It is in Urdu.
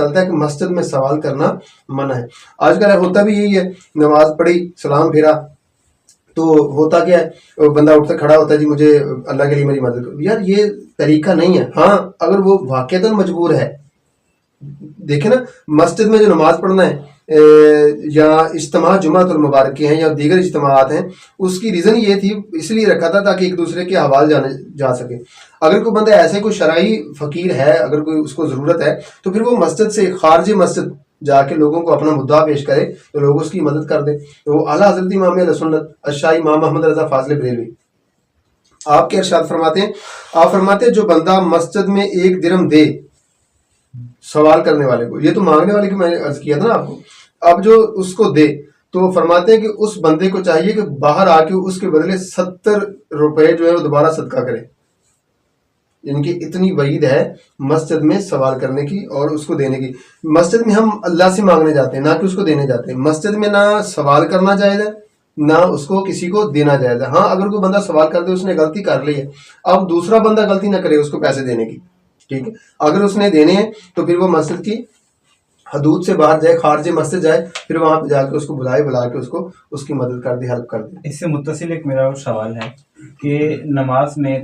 چلتا ہے کہ مسجد میں سوال کرنا منع ہے. آج کل ہوتا بھی یہی ہے, نماز پڑھی, سلام پھیرا, تو ہوتا کیا ہے, بندہ اٹھتا کھڑا ہوتا ہے, جی مجھے اللہ کے لیے میری مدد کرو. یار یہ طریقہ نہیں ہے. ہاں اگر وہ واقعتاً مجبور ہے, دیکھیں نا مسجد میں جو نماز پڑھنا ہے یا اجتماع جمعۃ المبارک کے ہیں یا دیگر اجتماعات ہیں, اس کی ریزن یہ تھی, اس لیے رکھا تھا تاکہ ایک دوسرے کے حوال جانے جا سکے. اگر کوئی بندہ ایسے کوئی شرعی فقیر ہے, اگر کوئی اس کو ضرورت ہے, تو پھر وہ مسجد سے خارج مسجد جا کے لوگوں کو اپنا مدعا پیش کرے تو لوگ اس کی مدد کر دیں. تو وہ اعلیٰ حضرت امام اہل سنت الشاہ امام محمد رضا فاضل بریلوی آپ کے ارشاد فرماتے ہیں, آپ فرماتے ہیں جو بندہ مسجد میں 1 درہم دے سوال کرنے والے کو, یہ تو مانگنے والے کو میں نے عرض کیا تھا نا آپ کو, اب جو اس کو دے, تو فرماتے ہیں کہ اس بندے کو چاہیے کہ باہر آ کے اس کے بدلے 70 روپے جو ہے وہ دوبارہ صدقہ کرے. ان کی اتنی وعید ہے مسجد میں سوال کرنے کی اور اس کو دینے کی. مسجد میں ہم اللہ سے مانگنے جاتے ہیں, نہ کہ اس کو دینے جاتے ہیں. مسجد میں نہ سوال کرنا جائز ہے, نہ اس کو کسی کو دینا جائز ہے. ہاں اگر کوئی بندہ سوال کر دے, اس نے غلطی کر لی ہے, اب دوسرا بندہ غلطی نہ کرے اس کو پیسے دینے کی, ٹھیک ہے. اگر اس نے دینے ہیں تو پھر وہ مسجد کی حدود سے باہر جائے, خارج مسجد جائے, پھر وہاں پہ جا کے اس کو بلا کے اس کی مدد کر دے, ہیلپ کر دے. اس سے متصل ایک میرا اور سوال ہے کہ نماز میں